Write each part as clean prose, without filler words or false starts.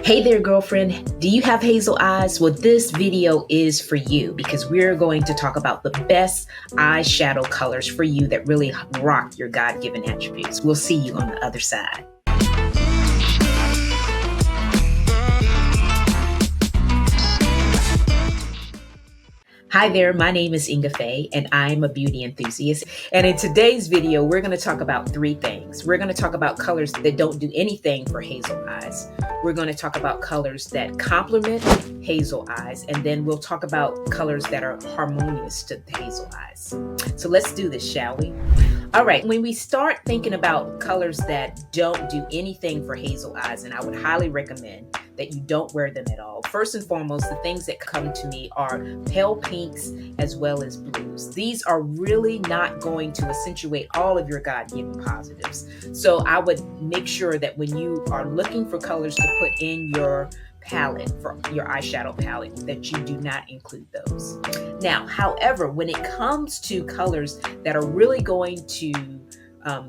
Hey there, girlfriend. Do you have hazel eyes? Well, this video is for you because we're going to talk about the best eyeshadow colors for you that really rock your God-given attributes. We'll see you on the other side. Hi there, my name is Ingafay and I'm a beauty enthusiast. And in today's video, we're going to talk about three things. We're going to talk about colors that don't do anything for hazel eyes. We're going to talk about colors that complement hazel eyes. And then we'll talk about colors that are harmonious to the hazel eyes. So let's do this, shall we? All right, when we start thinking about colors that don't do anything for hazel eyes, and I would highly recommend that you don't wear them at all. First and foremost, the things that come to me are pale pinks as well as blues. These are really not going to accentuate all of your God-given positives. So I would make sure that when you are looking for colors to put in your palette, for your eyeshadow palette, that you do not include those. Now, however, when it comes to colors that are really going to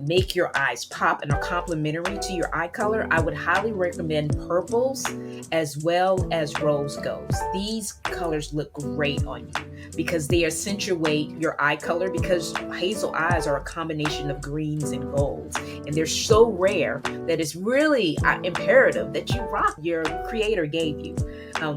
make your eyes pop and are complementary to your eye color, I would highly recommend purples as well as rose golds. These colors look great on you because they accentuate your eye color, because hazel eyes are a combination of greens and golds, and they're so rare that it's really imperative that you rock your creator gave you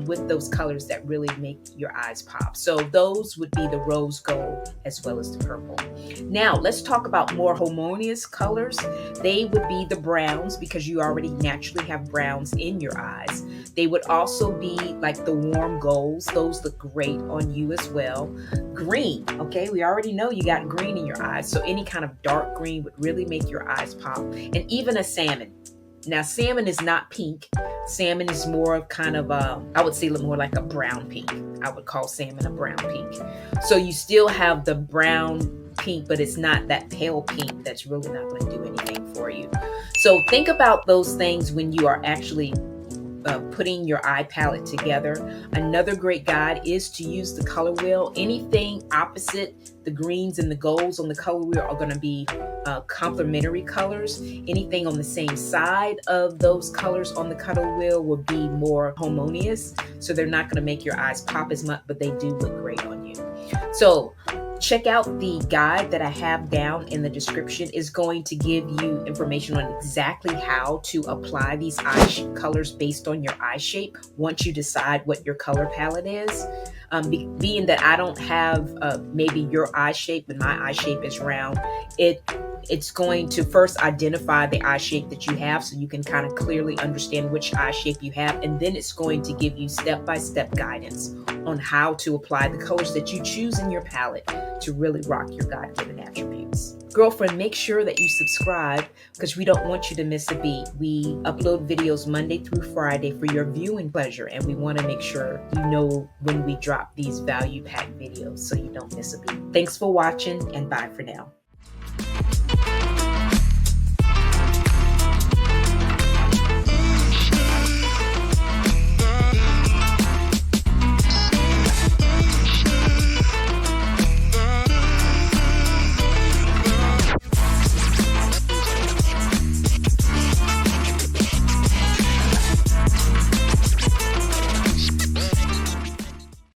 with those colors that really make your eyes pop. So those would be the rose gold as well as the purple. Now let's talk about more harmonious colors. They would be the browns, because you already naturally have browns in your eyes. They would also be like the warm golds. Those look great on you as well. Green, okay, we already know you got green in your eyes, so any kind of dark green would really make your eyes pop. And even a salmon. Now, salmon is not pink. Salmon is more of kind of I would say more like a brown pink. I would call salmon a brown pink. So you still have the brown pink, but it's not that pale pink that's really not going to do anything for you. So think about those things when you are actually putting your eye palette together. Another great guide is to use the color wheel. Anything opposite the greens and the golds on the color wheel are going to be complementary colors. Anything on the same side of those colors on the color wheel will be more harmonious. So they're not going to make your eyes pop as much, but they do look great on you. So check out the guide that I have down in the description. Is going to give you information on exactly how to apply these eye colors based on your eye shape once you decide what your color palette is. Being that I don't have maybe your eye shape, but my eye shape is round, it's going to first identify the eye shape that you have so you can kind of clearly understand which eye shape you have, and then it's going to give you step-by-step guidance on how to apply the colors that you choose in your palette to really rock your God-given attributes. Girlfriend, make sure that you subscribe because we don't want you to miss a beat. We upload videos Monday through Friday for your viewing pleasure, and we want to make sure you know when we drop these value-packed videos so you don't miss a beat. Thanks for watching, and bye for now.